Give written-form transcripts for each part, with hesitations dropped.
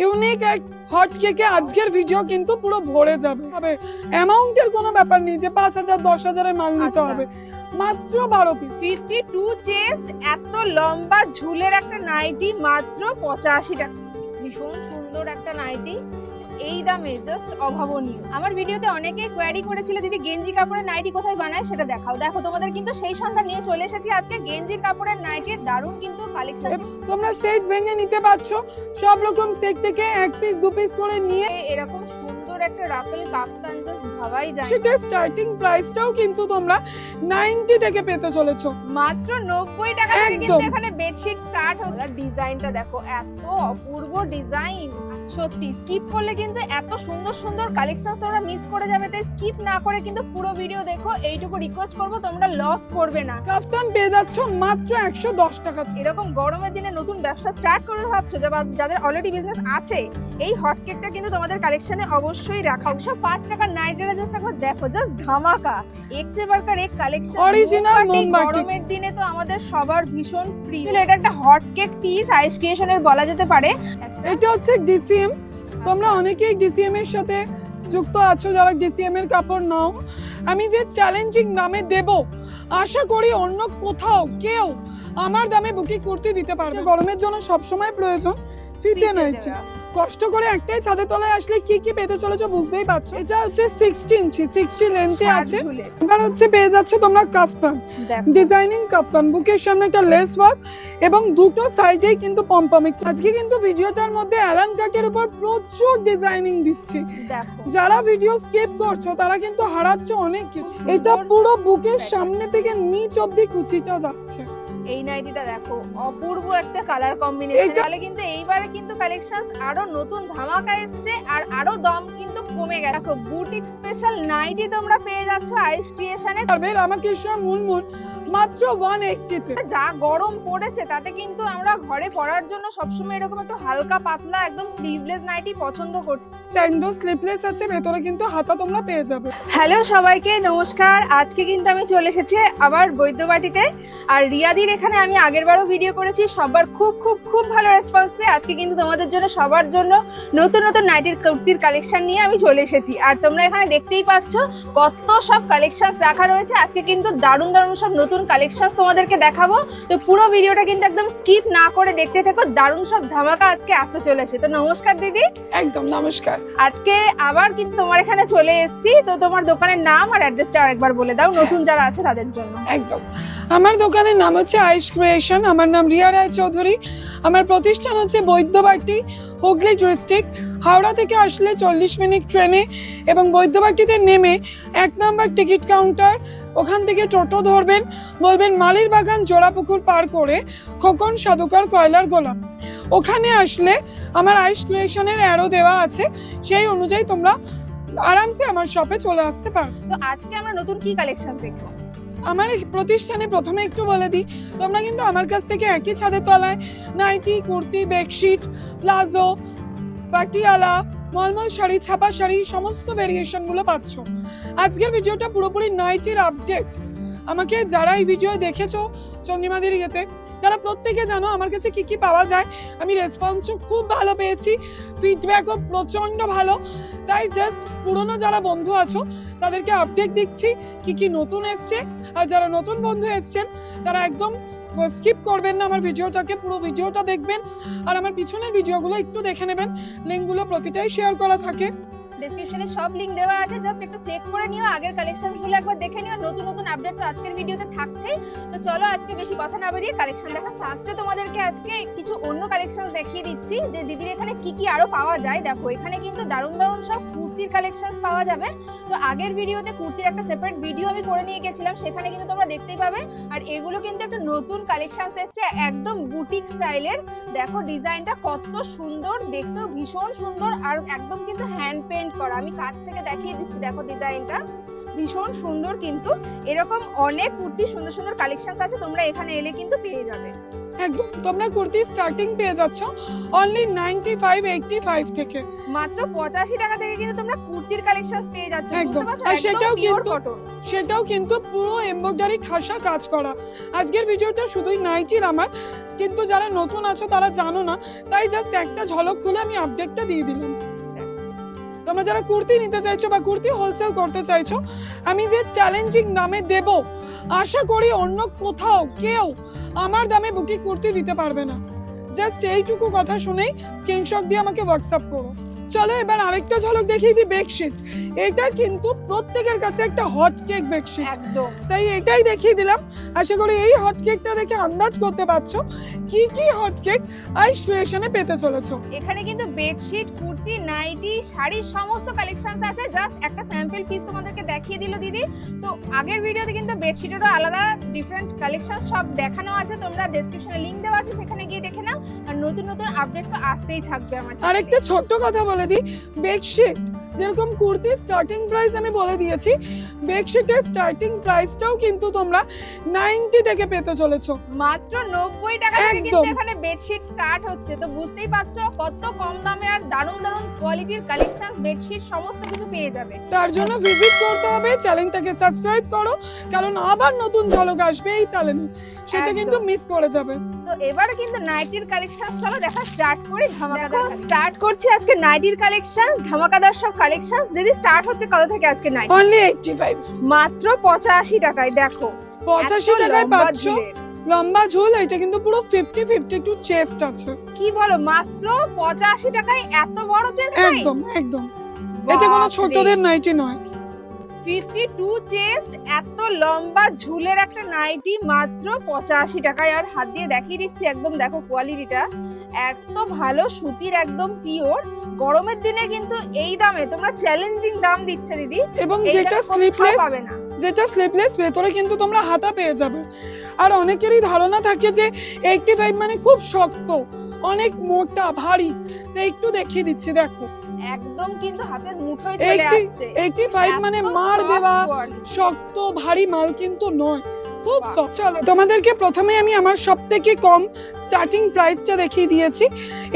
Unique এক hot কেকে আজকের ভিডিও কিন্তু পুরো ভরে যাবে। অ্যামাউন্টের কোনো ব্যাপার নেই যে 5,000 10,000 এর মাল নিতে হবে, মাত্র 12 পিস। 52 চেস্ট, এত লম্বা ঝুলের একটা নাইটি মাত্র 85 টাকা। ভীষণ সুন্দর একটা নাইটি, এই দামে জাস্ট অভাবনীয়। আমার ভিডিওতে অনেকে কোয়ারি করেছিল দিদি গেঞ্জি কাপড়ের নাইটি কোথায় বানায় সেটা দেখাও। দেখো তোমাদের কিন্তু সেই সন্ধান নিয়ে চলে এসেছি আজকে গেঞ্জির কাপড়ের নাইটির দারুণ কিন্তু কালেকশন। তোমরা সেট ভেঙে নিতে পারছো, সব রকম সেট থেকে এক পিস দু পিস করে নিয়ে এরকম সুন্দর একটা রাফেল কাফতান জাস্ট ভাবাই যায়। সেটা স্টার্টিং প্রাইসটাও কিন্তু তোমরা 90 থেকে পেতে চলেছো, মাত্র 90 টাকা থেকে কিন্তু এখানে বেডশিট স্টার্ট হলো। ডিজাইনটা দেখো, এত অপূর্ব ডিজাইন, সত্যি স্কিপ করলে কিন্তু এত সুন্দর সুন্দর কালেকশন তোমরা মিস করে যাবে। তাই স্কিপ না করে কিন্তু পুরো ভিডিও দেখো, এইটুকু রিকোয়েস্ট করব, তোমরা লস করবে না। কাফতান পেয়ে যাচ্ছ মাত্র 110 টাকা। এরকম গরমের দিনে নতুন ব্যবসা স্টার্ট করে ভাবছো, যাদের অলরেডি বিজনেস আছে, এই হট কেকটা কিন্তু তোমাদের কালেকশনে অবশ্যই রাখা। 105 টাকার নাইটিটা জাস্ট একবার দেখো, জাস্ট ধামাকা। এক্সে বার্কার এক কালেকশন অরিজিনাল মোমবাতি। গরমের দিনে তো আমাদের সবার ভীষণ প্রিয়। এটা একটা হট কেক পিস, আইস ক্রিয়েশনের বলা যেতে পারে। এটা হচ্ছে ডিসিএম। তোমরা অনেকেই ডিসিএম এর সাথে যুক্ত আছো, যারা ডিসিএম এর কাপড় নাও। আমি যে চ্যালেঞ্জিং দামে দেব, আশা করি অন্য কোথাও কেউ আমার দামে বুকিং করতে দিতে পারবে। গরমের জন্য সবসময় প্রয়োজন ফিটে নাইটি। কষ্ট করে একটাই ছাদের তলায় আসলে কি কি পেতে চলেছো বুঝতেই পারছো। এটা হচ্ছে 60 ইঞ্চি, 60 লেন্থে আছে। এবার হচ্ছে পেয়ে যাচ্ছে তোমরা কাফতান, ডিজাইনিং কাফতান, বুকের সামনে একটা লেস ওয়ার্ক এবং দুটো সাইডেই কিন্তু পমপমে। আজকে কিন্তু ভিডিওটার মধ্যে অ্যালান কাটের উপর প্রচুর ডিজাইনিং দিচ্ছি। যারা ভিডিও স্কিপ করছো তারা কিন্তু হারাচ্ছ অনেক কিছু। এটা পুরো বুকের সামনে থেকে নিচ অবধি কুচিটা যাচ্ছে। এই নাইটিটা দেখো, অপূর্ব একটা কালার কম্বিনেশন। তাহলে কিন্তু এইবারে কিন্তু কালেকশন আরো নতুন ধামাকা এসেছে, আর আরো দাম কিন্তু কমে গেছে। দেখো বুটিক স্পেশাল নাইটি তোমরা পেয়ে যাচ্ছ আইস ক্রিয়েশনে। রামাকৃষ্ণ মুনমুন মাত্র 180 তে। যা গরম পড়েছে তাতে কিন্তু আমরা ঘরে পরার জন্য সবসময় এরকম একটু হালকা পাতলা একদম স্লিভলেস নাইটি পছন্দ করি। স্যান্ডো স্লিভলেস আছে, ভেতরে কিন্তু হাতা তোমরা পেয়ে যাবে। হ্যালো সবাইকে নমস্কার। আজকে কিন্তু আমি চলে এসেছি আবার বৈদ্যবাটিতে, আর রিয়াদির এখানে আমি আগেরবারও ভিডিও করেছি, সবার খুব খুব খুব ভালো রেসপন্স পেয়ে আজকে কিন্তু তোমাদের জন্য সবার জন্য নতুন নতুন নাইটির কুর্তির কালেকশন নিয়ে আমি চলে এসেছি। আর তোমরা এখানে দেখতেই পাচ্ছ কত সব কালেকশন রাখা রয়েছে। আজকে কিন্তু দারুণ দারুণ সব নতুন কালেকশন তোমাদেরকে দেখাবো, তো পুরো ভিডিওটা কিন্তু একদম স্কিপ না করে দেখতে থেকো। দারুণ সব ধামাকা আজকে আসতে চলেছে। তো নমস্কার দিদি। একদম নমস্কার। আজকে আবার কিন্তু তোমার এখানে চলে এসেছি, তো তোমার দোকানের নাম আর অ্যাড্রেসটা আরেকবার বলে দাও নতুন যারা আছে তাদের জন্য। একদম, আমার দোকানের নাম হচ্ছে আইস ক্রিয়েশন। আমার নাম রিয়া রায় চৌধুরী। আমার প্রতিষ্ঠান হচ্ছে বৈদ্যবাটি, হুগলি ডিস্ট্রিক্ট। হাওড়া থেকে আসলে 40 মিনিট ট্রেনে, এবং বৈদ্যবাটিতে নেমে 1 নম্বর টিকিট কাউন্টার, ওখান থেকে টোটো ধরবেন, বলবেন মালির বাগান জোড়াপুকুর পার করে খোকন সাধুকার কয়লার গোলাম। ওখানে আসলে আমার আইস ক্রিয়েশনের অ্যারো দেওয়া আছে, সেই অনুযায়ী তোমরা আরামসে আমার শপে চলে আসতে পারো। তো আজকে আমরা নতুন কি কালেকশন দেখবো? আমার এই প্রতিষ্ঠানে প্রথমে একটু বলে দিই, তোমরা কিন্তু আমার কাছ থেকে একই ছাদের তলায় nightie, kurti, bedsheet, palazzo, Patiala, মলমল শাড়ি, ছাপা শাড়ি সমস্ত ভেরিয়েশন গুলো পাচ্ছ। আজকের ভিডিওটা পুরোপুরি নাইটির আপডেট। আমাকে যারা এই ভিডিও দেখেছো চন্দ্রিমাদের ইয়েতে, তারা প্রত্যেকে জানো আমার কাছে কি কি পাওয়া যায়। আমি রেসপন্সও খুব ভালো পেয়েছি, ফিডব্যাকও প্রচন্ড ভালো। তাই জাস্ট পুরনো যারা বন্ধু আছো তাদেরকে আপডেট দিচ্ছি কি কি নতুন এসছে। আর যারা নতুন বন্ধু এসছেন তারা একদম স্কিপ করবেন না, আমার ভিডিওটাকে পুরো ভিডিওটা দেখবেন। আর আমার পিছনের ভিডিওগুলো একটু দেখে নেবেন, লিঙ্কগুলো প্রতিটাই শেয়ার করা থাকে। ডেসক্রিপশনে সব লিংক দেওয়া আছে, জাস্ট একটু চেক করে নিও, আগের কালেকশনগুলো একবার দেখে নিও। নতুন নতুন আপডেট তো আজকের ভিডিওতে থাকছেই। তো চলো আজকে বেশি কথা না বাড়িয়ে কালেকশন দেখা। ফার্স্টে তোমাদেরকে আজকে কিছু অন্য কালেকশন দেখিয়ে দিচ্ছি যে দিদির এখানে কি কি আরো পাওয়া যায়। দেখো এখানে কিন্তু দারুণ দারুণ সব কুর্তির কালেকশন পাওয়া যাবে। তো আগের ভিডিওতে কুর্তির একটা সেপারেট ভিডিও আমি করে নিয়ে গেছিলাম, সেখানে কিন্তু তোমরা দেখতেই পাবে। আর এগুলো কিন্তু একটা নতুন কালেকশন এসেছে একদম বুটিক স্টাইলের। দেখো ডিজাইনটা কত সুন্দর, দেখতেও ভীষণ সুন্দর, আর একদম কিন্তু হ্যান্ড পেন্ট করা। আমি কাছ থেকে দেখিয়ে দিচ্ছি, দেখো ডিজাইনটা ভীষণ সুন্দর। কিন্তু এরকম অনেক কুর্তি সুন্দর সুন্দর কালেকশন আছে, তোমরা এখানে এলে কিন্তু পেয়ে যাবে। একদম তোমরা কুর্তি স্টার্টিং পেয়ে যাচ্ছ অনলি 95-85 থেকে। মাত্র 85 টাকা থেকে কিন্তু তোমরা কুর্তির কালেকশন পেয়ে যাচ্ছ। একদম। বুঝতে পারছো? আর একদম সেটাও কিন্তু পুরো এমব্রয়ডারি ঠাসা কাজ করা। আজকের ভিডিওটা শুধুই নাইটির আমার, কিন্তু যারা নতুন আছো তারা জানো না, তাই জাস্ট একটা ঝলক তুলে আমি আপডেটটা দিয়ে দিলাম। তোমরা যারা কুর্তি নিতে চাইছো বা কুর্তি হোলসেল করতে চাইছো, আমি যে চ্যালেঞ্জিং দামে দেব, আশা করি অন্য কোথাও কেউ আমার দামে বুকিং কুর্তি দিতে পারবে না। জাস্ট এইটুকু কথা শুনেই স্ক্রিনশট দিয়ে আমাকে হোয়াটসঅ্যাপ করো। চলো এবার আরেকটা ঝলক দেখিয়ে দিই বেডশিট। এটা কিন্তু প্রত্যেকের কাছে একটা হট কেক বেডশিট, একদম। তাই এটাই দেখিয়ে দিলাম। আশা করি এই হট কেকটা দেখে আন্দাজ করতে পারছো কি কি হট কেক আইস ক্রিয়েশনে পেতে চলেছো। এখানে কিন্তু বেডশিট, কুর্তি, নাইটি, শাড়ি সমস্ত কালেকশনস আছে। জাস্ট একটা স্যাম্পল পিস তোমাদেরকে দেখিয়ে দিল দিদি। তো আগের ভিডিওতে কিন্তু বেডশিটেরও আলাদা ডিফারেন্ট কালেকশন সব দেখানো আছে, তোমরা ডেসক্রিপশনে লিংক দেওয়া আছে, সেখানে গিয়ে দেখে নাও। আর নতুন নতুন আপডেট তো আসতেই থাকবে আমার চ্যানেলে। আরেকটা ছোট্ট কথা বলে দিই, বেডশিট যেরকম কুর্তি স্টার্টিং প্রাইস আমি বলে দিয়েছি, বেডশিটের স্টার্টিং প্রাইসটাও কিন্তু তোমরা 90 থেকে পেতে চলেছো। মাত্র 90 টাকা থেকে একদম। কিন্তু এখানে বেডশিট স্টার্ট হচ্ছে। তো বুঝতেই পারছো কত কম দামে আর দারুণ দারুণ কোয়ালিটির কালেকশন, বেডশিট সমস্ত কিছু পেয়ে যাবে। তার জন্য ভিজিট করতে হবে, চ্যানেলটাকে সাবস্ক্রাইব করো, কারণ আবার নতুন ঝলক আসবে এই চ্যানেলে, সেটা কিন্তু মিস করে যাবে। তো এবারে কিন্তু নাইটির কালেকশন চলো দেখা স্টার্ট করি। ধামাকাদার স্টার্ট করছি আজকে নাইটির কালেকশন, ধামাকাদার সব কালেকশন। দিদি স্টার্ট হচ্ছে কত থেকে আজকে নাইটি? অনলি 85, মাত্র 85 টাকায়। দেখো 85 টাকায় পাচ্ছ লম্বা ঝুল। এটা কিন্তু পুরো 50-52 চেস্ট আছে। কি বলো, মাত্র 85 টাকায় এত বড় চেস্ট? একদম একদম, এটা কোনো ছোটদের নাইটি নয়। 52 চেস্ট, এত লম্বা ঝুলের একটা নাইটি মাত্র 85 টাকায়। আর হাত দিয়ে দেখিয়ে দিচ্ছি, একদম দেখো কোয়ালিটিটা এত ভালো, সুতির একদম পিওর। গরমের দিনে কিন্তু এই দামে তোমরা চ্যালেঞ্জিং দাম দিচ্ছে দিদি। এবং এই যেটা দামে কোথাও স্লিপলেস, পাবে না। যেটা স্লিপলেস ভেতরে কিন্তু তোমরা হাতা পেয়ে যাবে। আর অনেকেরই ধারণা থাকে যে 85 মানে খুব শক্ত, অনেক মোটা ভারী, তো একটু দেখিয়ে দিচ্ছি দেখো, একদম কিন্তু হাতের মুঠোয় চলে আসছে। 85 মানে এত মার soft দেওয়া quality। শক্ত ভারী মাল কিন্তু নয়, খুব বাহ। সফট। চলো তোমাদেরকে প্রথমে আমি আমার সবথেকে কম স্টার্টিং প্রাইসটা দেখিয়ে দিয়েছি,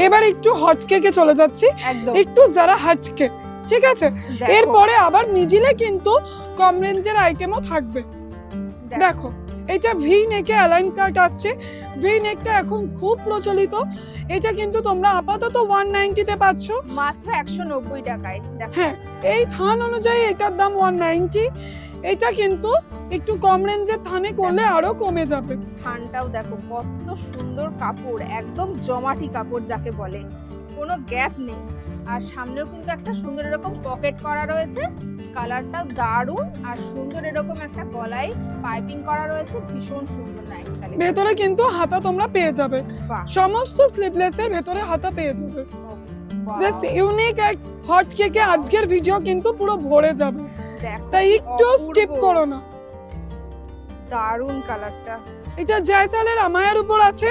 এবার একটু হট কেকে চলে যাচ্ছি, একদম একটু যারা হট কেক, ঠিক আছে? দেখো, এরপরে আবার মিডিলে কিন্তু কম রেঞ্জের আইটেমও থাকবে। দেখো এটা ভি নেকে অ্যালাইন কাট আসছে। ভি নেকটা এখন খুব প্রচলিত। এটা কিন্তু তোমরা আপাতত 190 তে পাচ্ছ, মাত্র 190 টাকায়। দেখো হ্যাঁ এই থান অনুযায়ী এটার দাম 190। এটা কিন্তু একটু কম রেঞ্জের থানে করলে আরো কমে যাবে। থানটাও দেখো কত সুন্দর কাপড়, একদম জমাটি কাপড় যাকে বলে, কোনো গ্যাপ নেই। আর সামনেও কিন্তু একটা সুন্দর এরকম পকেট করা রয়েছে, কালারটা দারুণ। আর সুন্দর এরকম একটা গলায় পাইপিং করা রয়েছে, ভীষণ সুন্দর নাইটি কালেকশন। ভেতরে কিন্তু হাতা তোমরা পেয়ে যাবে, বাহ। সমস্ত স্লিভলেসের ভেতরে হাতা পেয়ে যাবে। বাহ। জাস্ট ইউনিক এক হট কেকে আজকের ভিডিও কিন্তু পুরো ভরে যাবে, দেখো তাই কি একটু অপূর্ব, স্কিপ করো না। দারুণ কালারটা। এটা জয়সালের আমায়ার উপর আছে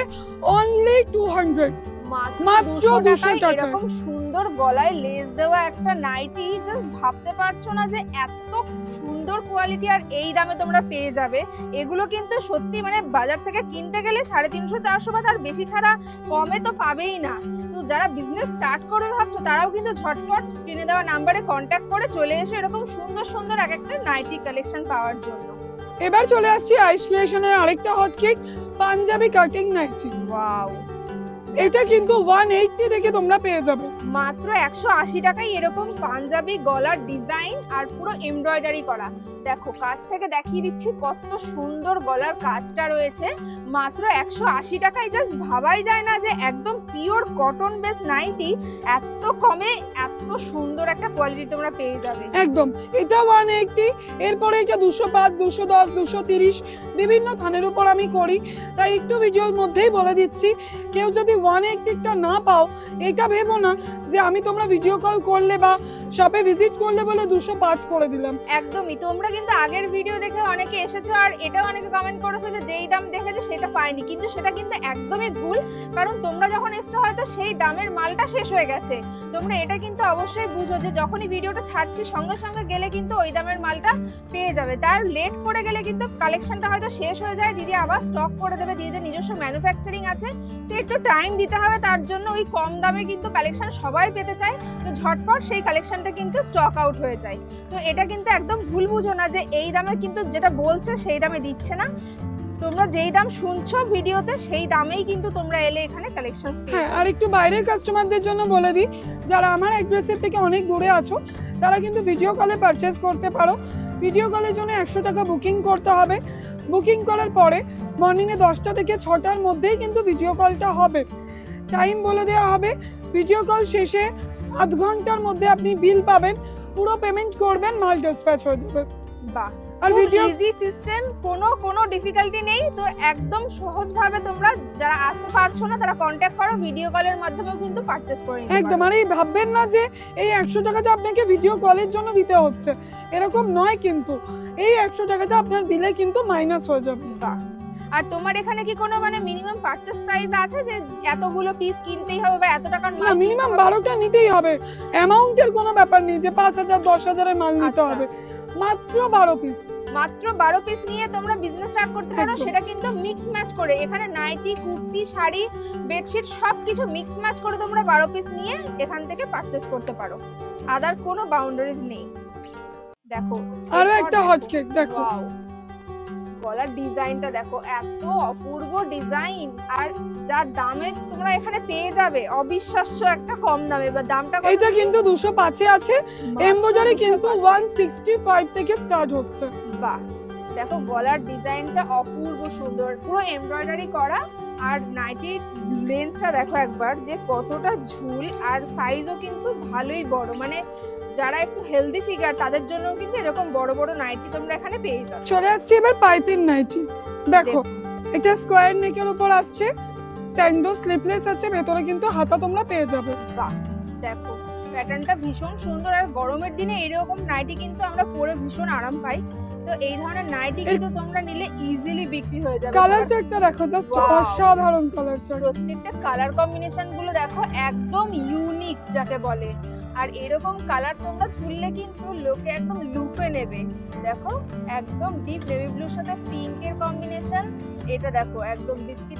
অনলি 200, মাত্র 200 টাকায়। এরকম সুন্দর গলায় লেস দেওয়া একটা নাইটি, জাস্ট ভাবতে পারছো না যে এত সুন্দর কোয়ালিটি আর এই দামে তোমরা পেয়ে যাবে। এগুলো কিন্তু সত্যি মানে বাজার থেকে কিনতে গেলে 350-400 বা তার বেশি ছাড়া কমে তো পাবেই না। তো যারা বিজনেস স্টার্ট করবে ভাবছো, তারাও কিন্তু ঝটপট স্ক্রিনে দেওয়া নাম্বারে কন্ট্যাক্ট করে চলে এসে এরকম সুন্দর সুন্দর এক একটা নাইটি কালেকশন পাওয়ার জন্য। এবার চলে আসছি আইস ক্রিয়েশনের আরেকটা hot cake, Punjabi cutting nightie. Wow, এটা কিন্তু 180 থেকে তোমরা পেয়ে যাবে। মাত্র 180 টাকায় এরকম পাঞ্জাবি গলার ডিজাইন আর পুরো এমব্রয়ডারি করা। দেখো কাছ থেকে দেখিয়ে দিচ্ছি কত সুন্দর গলার কাজটা রয়েছে। মাত্র 180 টাকায়, জাস্ট ভাবাই যায় না যে একদম পিওর কটন বেস নাইটি এত কমে এত সুন্দর একটা কোয়ালিটি তোমরা পেয়ে যাবে। একদম, এটা 180, এরপরে এটা 205, 210, 230 বিভিন্ন থানের উপর আমি করি, তাই একটু ভিডিওর মধ্যেই বলে দিচ্ছি। কেউ যদি 180টা না পাও, এটা ভেবো না যে আমি তোমরা ভিডিও কল করলে বা শপে ভিজিট করলে বলে 205 করে দিলাম। একদমই, তোমরা কিন্তু আগের ভিডিও দেখে অনেকে এসেছো আর এটাও অনেকে কমেন্ট করেছো যে যেই দাম দেখেছে সেটা পায়নি, কিন্তু সেটা কিন্তু একদমই ভুল। কারণ তোমরা যখন এসছো হয়তো সেই দামের মালটা শেষ হয়ে গেছে। তোমরা এটা কিন্তু অবশ্যই বুঝো যে যখনই ভিডিওটা ছাড়ছি সঙ্গে সঙ্গে গেলে কিন্তু ওই দামের মালটা পেয়ে যাবে। তার লেট করে গেলে কিন্তু কালেকশনটা হয়তো শেষ হয়ে যায়, দিদি আবার স্টক করে দেবে, দিদিদের নিজস্ব ম্যানুফ্যাকচারিং আছে, তো একটু টাইম দিতে হবে। তার জন্য ওই কম দামে কিন্তু কালেকশন সবাই পেতে চায়, তো ঝটপট সেই কালেকশনটা কিন্তু স্টক আউট হয়ে যায়। তো এটা কিন্তু একদম ভুল বুঝো না যে এই দামে কিন্তু যেটা বলছে সেই দামে দিচ্ছে না। তোমরা যেই দাম শুনছো ভিডিওতে সেই দামেই কিন্তু তোমরা এলে এখানে কালেকশনস পেয়ে। হ্যাঁ, আর একটু বাইরের কাস্টমারদের জন্য বলে দিই, যারা আমার অ্যাড্রেসের থেকে অনেক দূরে আছো তারা কিন্তু ভিডিও কলে পারচেজ করতে পারো। ভিডিও কলের জন্য 100 টাকা বুকিং করতে হবে। বুকিং করার পরে মর্নিংয়ে 10টা থেকে 6টার মধ্যেই কিন্তু ভিডিও কলটা হবে। টাইম বলে দেওয়া হবে। ভিডিও কল শেষে আধ ঘন্টার মধ্যে আপনি বিল পাবেন, পুরো পেমেন্ট করবেন, মাল ডিসপ্যাচ হয়ে যাবে। বাহ, আর ভিডিও ইজি সিস্টেম, কোনো ডিফিকাল্টি নেই। তো একদম সহজভাবে তোমরা যারা আসতে পারছো না তারা কন্ট্যাক্ট করো, ভিডিও কলের মাধ্যমেও কিন্তু পারচেজ করে নিতে পারো। একদম, আর এই ভাববেন না যে এই 100 টাকাটা আপনাকে ভিডিও কলের জন্য দিতে হচ্ছে, এরকম নয় কিন্তু। এই 100 টাকাটা আপনার বিলে কিন্তু মাইনাস হয়ে যাবে। বাহ, আর তোমার এখানে কি কোনো মানে মিনিমাম পারচেজ প্রাইস আছে যে এতগুলো পিস কিনতেই হবে বা এত টাকার মাল? না, মিনিমাম 12টা নিতেই হবে। অ্যামাউন্টের কোনো ব্যাপার নেই যে 5000 10,000 এর মাল নিতে হবে, মাত্র 12 পিস। মাত্র 12 পিস নিয়ে তোমরা বিজনেস স্টার্ট করতে পারো, একদম। সেটা কিন্তু মিক্স ম্যাচ করে। এখানে নাইটি, কুর্তি, শাড়ি, বেডশিট সবকিছু মিক্স ম্যাচ করে তোমরা 12 পিস নিয়ে এখান থেকে পারচেজ করতে পারো। আদার কোনো বাউন্ডারিজ নেই। দেখো আরো একটা হট কেক দেখো। ওয়াও, গলার ডিজাইনটা দেখো, এত অপূর্ব ডিজাইন, আর যা দামে তোমরা এখানে পেয়ে যাবে অবিশ্বাস্য একটা কম দামে। বা দামটা কত? এটা কিন্তু 205 আছে, এমব্রয়ডারি কিন্তু 165 থেকে স্টার্ট হচ্ছে। বাহ, দেখো গলার ডিজাইনটা অপূর্ব সুন্দর, পুরো এমব্রয়ডারি করা। আর নাইটির লেন্থটা দেখো একবার যে কতটা ঝুল, আর সাইজও কিন্তু ভালোই বড়। মানে যারা একটু হেলদি ফিগার তাদের জন্য কিন্তু এরকম বড় বড় নাইটি তোমরা এখানে পেয়ে যাবে। চলে আসছে এবার পাইপিং নাইটি। দেখো এটা স্কোয়ার নেকের উপর আসছে, স্যান্ডো স্লিপলেস আছে, ভেতরে কিন্তু হাতা তোমরা পেয়ে যাবে। বাহ, দেখো প্যাটার্নটা ভীষণ সুন্দর। আর গরমের দিনে এরকম নাইটি কিন্তু আমরা পরে ভীষণ আরাম পাই। তো এই ধরনের নাইটি কিন্তু তোমরা নিলে ইজিলি বিক্রি হয়ে যাবে। কালার চার্টটা দেখো, জাস্ট অসাধারণ কালার চার্ট। প্রত্যেকটা কালার কম্বিনেশন গুলো দেখো একদম ইউনিক যাকে বলে। আর এরকম কালার তোমরা তুললে কিন্তু লোকে একদম লুফে নেবে। দেখো একদম ডিপ নেভি ব্লুর সাথে পিঙ্কের কম্বিনেশন, এটা দেখো একদম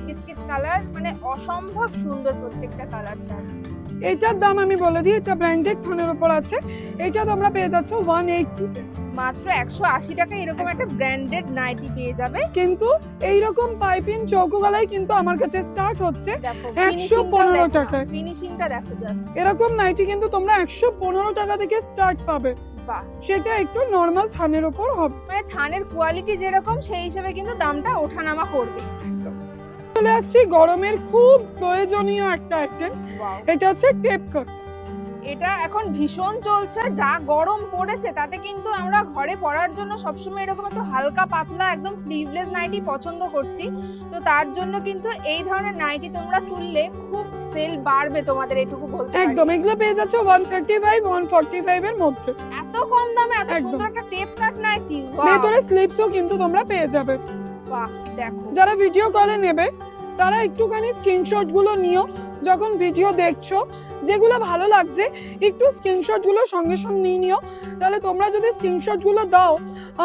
বিস্কিট কালার, মানে অসম্ভব সুন্দর প্রত্যেকটা কালার চার্ট। এটার দাম আমি বলে দিই, এটা ব্র্যান্ডেড থানের উপর আছে। এটা তোমরা পেয়ে যাচ্ছ 180 তে। মাত্র 180 টাকা এরকম একটা ব্র্যান্ডেড নাইটি পেয়ে যাবে। কিন্তু এইরকম পাইপিং চৌকো গলায় কিন্তু আমার কাছে স্টার্ট হচ্ছে দেখো 115 টাকায়। ফিনিশিংটা দেখো জাস্ট। এরকম নাইটি কিন্তু তোমরা 115 টাকা থেকে স্টার্ট পাবে। বাহ, সেটা একটু নরমাল থানের উপর হবে, মানে থানের কোয়ালিটি যেরকম সেই হিসেবে কিন্তু দামটা ওঠানামা করবে। চলে আসছি গরমের খুব প্রয়োজনীয় একটা আইটেম, এটা হচ্ছে টেপ কাট। এটা এখন ভীষণ চলছে, যা গরম পড়েছে তাতে কিন্তু আমরা ঘরে পরার জন্য সবসময় এরকম একটু হালকা পাতলা একদম স্লিভলেস নাইটি পছন্দ করছি। তো তার জন্য কিন্তু এই ধরনের নাইটি তোমরা তুললে খুব সেল বাড়বে তোমাদের, এটুকু বলতে পারি। একদম, এগুলো পেয়ে যাচ্ছে 135 145 এর মধ্যে। এত কম দামে এত একদম। সুন্দর একটা টেপ কাট নাইটি। ভেতরে স্লিপসও কিন্তু তোমরা পেয়ে যাবে। বাহ, দেখো যারা ভিডিও কলে নেবে তারা একটুখানি স্ক্রিনশট গুলো নিও, যখন ভিডিও দেখছো যেগুলো ভালো লাগছে একটু স্ক্রিনশট গুলো সঙ্গে সঙ্গে নিয়ে নিও। তাহলে তোমরা যদি স্ক্রিনশট গুলো দাও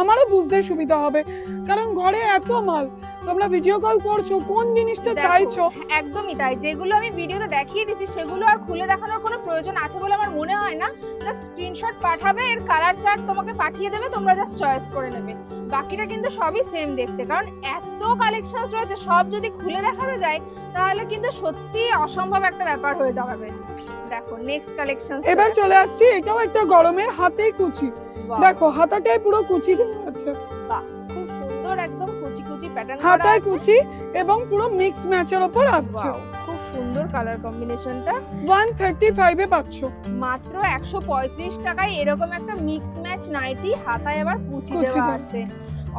আমারও বুঝতে সুবিধা হবে, কারণ ঘরে এত মাল, তোমরা ভিডিও কল করছো কোন জিনিসটা দেখো, চাইছো। একদমই তাই, যেগুলো আমি ভিডিওতে দেখিয়ে দিচ্ছি সেগুলো আর খুলে দেখানোর কোনো প্রয়োজন আছে বলে আমার মনে হয় না। জাস্ট স্ক্রিনশট পাঠাবে, এর কালার চার্ট তোমাকে পাঠিয়ে দেবে, তোমরা জাস্ট চয়েস করে নেবে। বাকিটা কিন্তু সবই সেম দেখতে, কারণ এত কালেকশনস রয়েছে, সব যদি খুলে দেখাতে যায় তাহলে কিন্তু সত্যি অসম্ভব একটা ব্যাপার হয়ে দাঁড়াবে। দেখো নেক্সট কালেকশন। এবার চলে আসছি, এটাও একটা গরমের হাতে কুচি। দেখো হাতাটায় পুরো কুচি দেওয়া আছে। বাহ, খুব সুন্দর একদম কুচি কুচি প্যাটার্ন, হাতায় কুচি এবং পুরো মিক্স ম্যাচের উপর আসছে। খুব সুন্দর কালার কম্বিনেশনটা। 135 এ পাচ্ছো। মাত্র 135 টাকায় এরকম একটা মিক্স ম্যাচ নাইটি, হাতায় আবার কুচি দেওয়া আছে,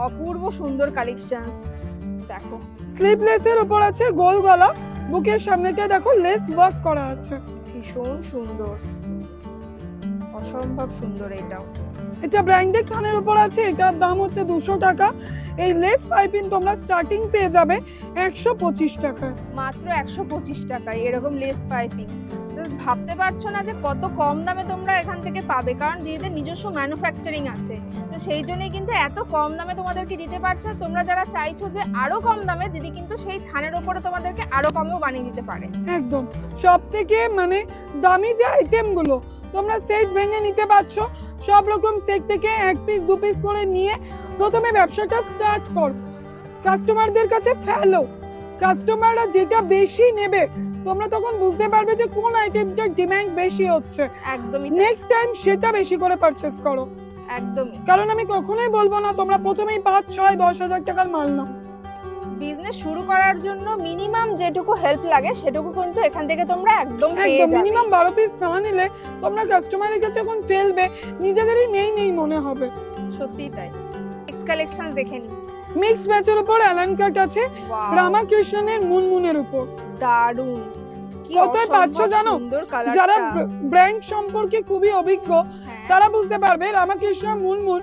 অপূর্ব সুন্দর কালেকশনস। দেখো স্লিভলেস এর উপর আছে গোল গলা, বুকের সামনেটা দেখো লেস ওয়ার্ক করা আছে। ভীষণ সুন্দর, অসম্ভব সুন্দর। এটাও এটা ব্র্যান্ডেড থানের উপর আছে, এটার দাম হচ্ছে 200 টাকা। এই লেস পাইপিং তোমরা স্টার্টিং পেয়ে যাবে 125 টাকায়। মাত্র 125 টাকায় এরকম লেস পাইপিং। জাস্ট ভাবতে পারছো না যে কত কম দামে তোমরা এখান থেকে পাবে, কারণ দিদিদের নিজস্ব ম্যানুফ্যাকচারিং আছে, তো সেই জন্যই কিন্তু এত কম দামে তোমাদেরকে দিতে পারছে। তোমরা যারা চাইছো যে আরো কম দামে, দিদি কিন্তু সেই থানের উপরে তোমাদেরকে আরো কমেও বানিয়ে দিতে পারে। একদম সব থেকে মানে দামি যে আইটেম গুলো তোমরা সেট ভেঙে নিতে পারছো, সব রকম সেট থেকে 1 পিস 2 পিস করে নিয়ে প্রথমে ব্যবসাটা স্টার্ট করো, কাস্টমারদের কাছে ফেলো। কাস্টমাররা যেটা বেশি নেবে তোমরা তখন বুঝতে পারবে যে কোন আইটেমটার ডিমান্ড বেশি হচ্ছে, একদমই নেক্সট টাইম সেটা বেশি করে পারচেজ করো। একদমই। কারণ আমি কখনোই বলবো না তোমরা প্রথমেই 5, 6, 10 হাজার টাকার মাল নাও। বিজনেস শুরু করার জন্য মিনিমাম যেটুকু হেল্প লাগে সেটুকু কিন্তু এখান থেকে তোমরা একদম পেয়ে যাবে। মিনিমাম 12 পিস না নিলে তোমরা কাস্টমারের কাছে যখন ফেলবে নিজেদেরই নেই মনে হবে। সত্যিই তাই। নেক্সট কালেকশন দেখে নিই। মিক্স ব্যাচের উপর অ্যালান কাট আছে, Wow, রামাকৃষ্ণনের মুনমুনের উপর। দারুণ। কি কোথায় পাচ্ছো অসম্ভব জানো? সুন্দর কালারটা। যারা ব্র্যান্ড সম্পর্কে খুবই অভিজ্ঞ হ্যাঁ, তারা বুঝতে পারবে রামাকৃষ্ণ মুনমুন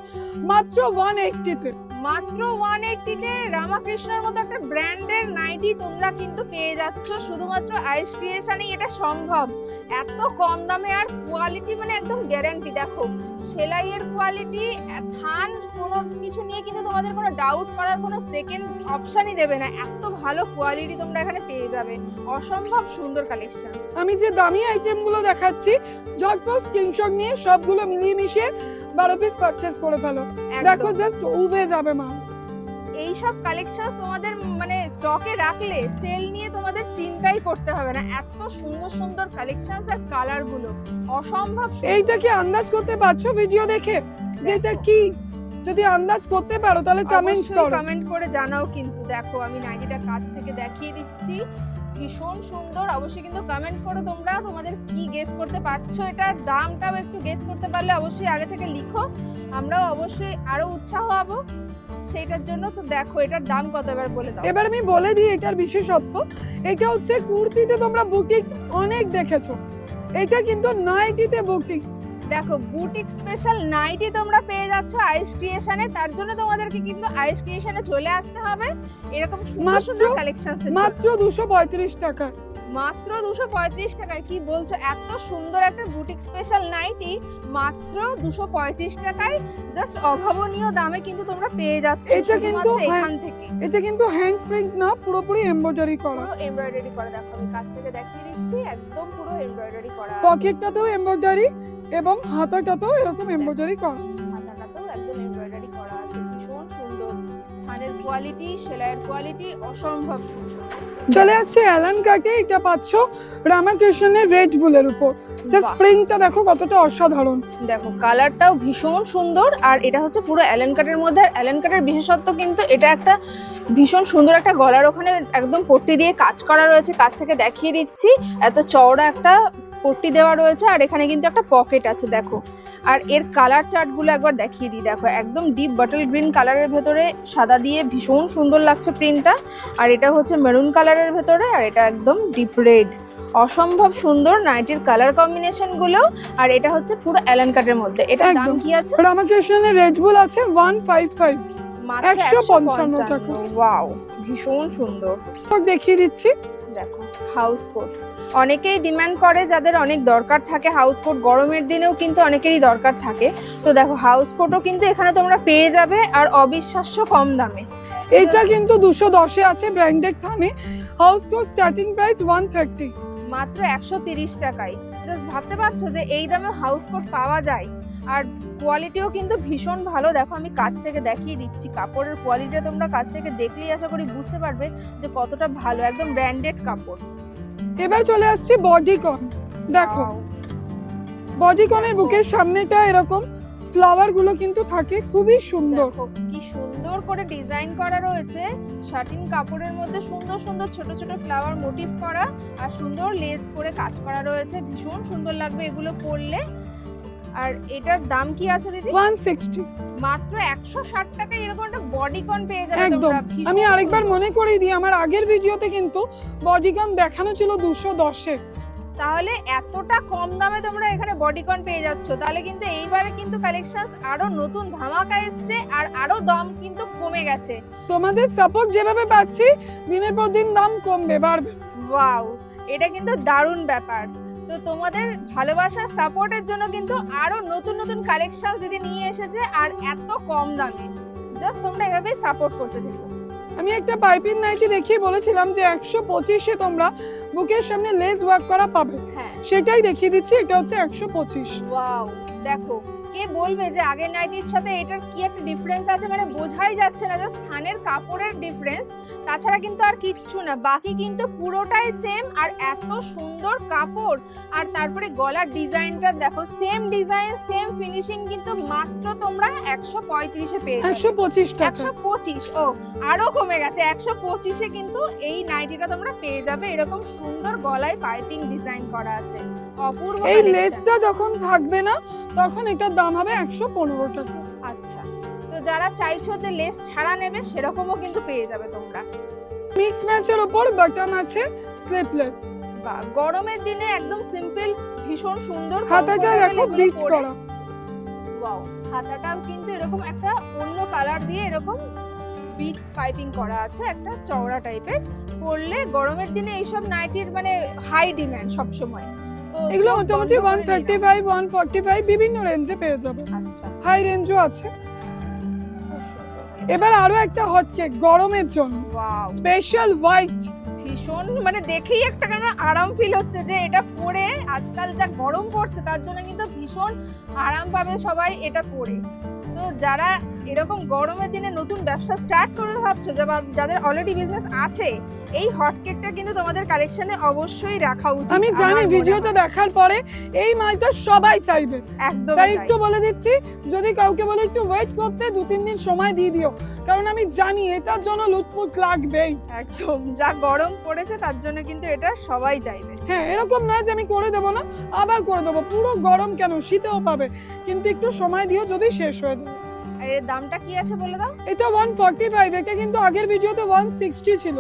মাত্র 180 তে। মাত্র 180 তে রামাকৃষ্ণের মতো একটা ব্র্যান্ডের নাইটি তোমরা কিন্তু পেয়ে যাচ্ছ। শুধুমাত্র আইস ক্রিয়েশনেই এটা সম্ভব, এত কম দামে। আর কোয়ালিটি মানে একদম গ্যারান্টি। দেখো সেলাইয়ের কোয়ালিটি, থান, কোনো কিছু নিয়ে কিন্তু তোমাদের কোনো ডাউট করার কোনো সেকেন্ড অপশনই দেবে না, এত ভালো কোয়ালিটি তোমরা এখানে পেয়ে যাবে। অসম্ভব সুন্দর কালেকশন। আমি যে দামি আইটেম গুলো দেখাচ্ছি ঝটপট স্ক্রিনশট নিয়ে সবগুলো মিলিয়ে মিশিয়ে 12 পিস পারচেজ করে ফেলো, দেখো জাস্ট উবে যাবে মা। এইসব কালেকশন তোমাদের মানে স্টকে রাখলে সেল নিয়ে তোমাদের চিন্তাই করতে হবে না, এত সুন্দর সুন্দর কালেকশন আর কালার গুলো অসম্ভব সুন্দর। এইটা কি আন্দাজ করতে পারছো ভিডিও দেখে যে এটা কি? যদি আন্দাজ করতে পারো তাহলে কমেন্ট করো, কমেন্ট করে জানাও। কিন্তু দেখো আমি নাইটিটা কাছ থেকে দেখিয়ে দিচ্ছি, ভীষণ সুন্দর। অবশ্যই কিন্তু কমেন্ট করো তোমরা তোমাদের কি গেস করতে পারছো, এটার দামটাও একটু গেস করতে পারলে অবশ্যই আগে থেকে লিখো, আমরাও অবশ্যই আরো উৎসাহ পাবো সেইটার জন্য। তো দেখো এটার দাম কত এবার বলে দাও। এবার আমি বলে দিই এটার বিশেষত্ব। এটা হচ্ছে কুর্তিতে তোমরা বুটিক অনেক দেখেছো, এটা কিন্তু নাইটিতে বুটিক। দেখো বুটিক স্পেশাল নাইটি তোমরা পেয়ে যাচ্ছ আইস ক্রিয়েশনে, তার জন্য তোমাদেরকে কিন্তু আইস ক্রিয়েশনে চলে আসতে হবে। এরকম সুন্দর সুন্দর কালেকশনস মাত্র 235 টাকা। মাত্র 235 টাকায়? কি বলছো, এত সুন্দর একটা বুটিক স্পেশাল নাইটি মাত্র 235 টাকায়, জাস্ট অভাবনীয় দামে কিন্তু তোমরা পেয়ে যাচ্ছ। এটা কিন্তু এখান থেকে এটা কিন্তু হ্যান্ড প্রিন্ট না, পুরোপুরি এমব্রয়ডারি করা। পুরো এমব্রয়ডারি করা। দেখো আমি কাছ থেকে দেখিয়ে দিচ্ছি, একদম পুরো এমব্রয়ডারি করা আছে। পকেটটাতেও এমব্রয়ডারি এবং হাতাটাতেও এরকম এমব্রয়ডারি করা। হাতাটাতেও একদম এমব্রয়ডারি করা আছে, ভীষণ সুন্দর। থানের কোয়ালিটি, সেলাইয়ের কোয়ালিটি অসম্ভব সুন্দর। চলে আসছে অ্যালান কাটে, এটা পাচ্ছো রামাকৃষ্ণনের রেড বুলের উপর। জাস্ট প্রিন্টটা দেখো কতটা অসাধারণ। দেখো কালারটাও ভীষণ সুন্দর, আর এটা হচ্ছে পুরো অ্যালান কাটের মধ্যে। আর অ্যালান কাটের বিশেষত্ব কিন্তু এটা একটা ভীষণ সুন্দর একটা গলার ওখানে একদম পট্টি দিয়ে কাজ করা রয়েছে, কাছ থেকে দেখিয়ে দিচ্ছি। এত চওড়া একটা পট্টি দেওয়া রয়েছে, আর এখানে কিন্তু একটা পকেট আছে দেখো। আর এর কালার চার্ট গুলো একবার দেখিয়ে দিই। দেখো একদম ডিপ বটল গ্রিন কালারের ভেতরে সাদা দিয়ে ভীষণ সুন্দর লাগছে প্রিন্টটা। আর এটা হচ্ছে মেরুন কালারের ভেতরে, আর এটা একদম ডিপ রেড। অসম্ভব সুন্দর নাইটির কালার কম্বিনেশন গুলো। আর এটা হচ্ছে পুরো অ্যালান কাটের মধ্যে। এটা দাম কি আছে? রামাকৃষ্ণনের রেড বুল আছে 155, মাত্র 155 টাকা। ওয়াও, ভীষণ সুন্দর। দেখিয়ে দিচ্ছি। দেখো হাউস কোট অনেকেই ডিমান্ড করে, যাদের অনেক দরকার থাকে হাউস কোট, গরমের দিনেও কিন্তু অনেকেরই দরকার থাকে। তো দেখো হাউস কোটও কিন্তু এখানে তোমরা পেয়ে যাবে, আর অবিশ্বাস্য কম দামে। এটা কিন্তু 210 এ আছে ব্র্যান্ডেড থানে। হাউস কোট স্টার্টিং প্রাইস 130, মাত্র 130 টাকায়। জাস্ট ভাবতে পারছো যে এই দামে হাউস কোট পাওয়া যায়, আর কোয়ালিটিও কিন্তু ভীষণ ভালো। দেখো আমি কাছ থেকে দেখিয়ে দিচ্ছি, কাপড়ের কোয়ালিটি তোমরা কাছ থেকে দেখলেই আশা করি বুঝতে পারবে যে কতটা ভালো, একদম ব্র্যান্ডেড কাপড়। এবার চলে আসছে বডিকন। দেখো Wow, বডিকনের বুকের সামনেটা এরকম ফ্লাওয়ার গুলো কিন্তু থাকে, খুবই সুন্দর। দেখো কি সুন্দর করে ডিজাইন করা রয়েছে, শাটিন কাপড়ের মধ্যে সুন্দর সুন্দর ছোট ছোট ফ্লাওয়ার মোটিভ করা, আর সুন্দর লেস করে কাজ করা রয়েছে। ভীষণ সুন্দর লাগবে এগুলো পরলে। আর এটার দাম কি আছে দিদি? 160, মাত্র 160 টাকায় এরকম একটা বডিকন পেয়ে যাবে একদম। তোমরা। ভীষণ আমি আরেকবার সুন্দর। মনে করিয়ে দিই, আমার আগের ভিডিওতে কিন্তু বডিকন দেখানো ছিল 210 এ, তাহলে এতটা কম দামে তোমরা এখানে বডিকন পেয়ে যাচ্ছ, তাহলে কিন্তু এইবারে কিন্তু কালেকশনস আরো নতুন ধামাকা এসছে আর আরো দাম কিন্তু কমে গেছে। তোমাদের সাপোর্ট যেভাবে পাচ্ছি দিনের পর দিন দাম কমবে বাড়বে। ওয়াও, এটা কিন্তু দারুণ ব্যাপার। তো তোমাদের ভালোবাসার সাপোর্টের জন্য কিন্তু আরো নতুন নতুন কালেকশন দিদি নিয়ে এসেছে আর এত কম দামে। জাস্ট তোমরা এভাবেই সাপোর্ট করতে থাকো। আমি একটা পাইপিং নাইটি দেখিয়ে বলেছিলাম যে 125-এ তোমরা বুকের সামনে লেস ওয়ার্ক করা পাবে, হ্যাঁ সেটাই দেখিয়ে দিচ্ছি। এটা হচ্ছে 125। ওয়াও, দেখো কে বলবে যে আগের নাইটির সাথে এটার কি একটা ডিফারেন্স আছে, মানে বোঝাই যাচ্ছে না, জাস্ট থানের কাপড়ের ডিফারেন্স, তাছাড়া কিন্তু আর কিচ্ছু না, বাকি কিন্তু পুরোটাই সেম। আর এত সুন্দর কাপড়, আর তারপরে গলার ডিজাইনটা দেখো, সেম ডিজাইন সেম ফিনিশিং, কিন্তু মাত্র তোমরা 135-এ পেয়ে যাবে। 125 টাকা। 125, ও আরো কমে গেছে, 125-এ কিন্তু এই নাইটিটা তোমরা পেয়ে যাবে। এরকম সুন্দর গলায় পাইপিং ডিজাইন করা আছে, অপূর্ব এই collection। লেসটা যখন থাকবে না তখন এটার দাম হবে 115 টাকা। আচ্ছা, তো যারা চাইছো যে লেস ছাড়া নেবে সেরকমও কিন্তু পেয়ে যাবে তোমরা। মিক্স ম্যাচের উপর বাটন আছে, স্লিপলেস। বা গরমের দিনে একদম সিম্পল, ভীষণ সুন্দর। হাতাটা দেখো ব্লিচ করা। ওয়াও, হাতাটাও কিন্তু এরকম একটা অন্য কালার দিয়ে এরকম বিট পাইপিং করা আছে, একটা চওড়া টাইপের। পরলে গরমের দিনে এইসব নাইটির মানে হাই ডিমান্ড সব সময়। তো এগুলো চোখ মোটামুটি বন্ধ করে নিলাম। 135 145 বিভিন্ন রেঞ্জে পেয়ে যাবে, আচ্ছা, হাই রেঞ্জও আছে। খুব সুন্দর। এবার আরো একটা হট কেক গরমের জন্য, ওয়াও, স্পেশাল হোয়াইট। ভীষণ মানে দেখেই একটা কেন আরাম ফিল হচ্ছে যে এটা পরে আজকাল যা গরম পড়ছে তার জন্য কিন্তু ভীষণ আরাম পাবে সবাই এটা পরে। তো যারা এরকম গরমের দিনে নতুন ব্যবসা স্টার্ট করবে ভাবছো, যাদের অলরেডি বিজনেস আছে, এই হট কেকটা কিন্তু তোমাদের কালেকশনে অবশ্যই রাখা উচিত। আমি আমার জানি মনে ভিডিওটা হয়। দেখার পরে এই মালটা সবাই চাইবে, একদম তাই একটু বলে দিচ্ছি, যদি কাউকে বলে একটু ওয়েট করতে 2-3 দিন সময় দিয়ে দিও, কারণ আমি জানি এটার জন্য লুটপুট লাগবেই। একদম যা গরম পড়েছে তার জন্য কিন্তু এটা সবাই চাইবে। হ্যাঁ, এরকম না যে আমি করে দেবো না, আবার করে দেবো, পুরো গরম কেন শীতেও পাবে, কিন্তু একটু সময় দিও যদি শেষ হয়ে যায়। আর এর দামটা কি আছে বলে দাও। এটা 145, এটা কিন্তু আগের ভিডিওতে 160 ছিল।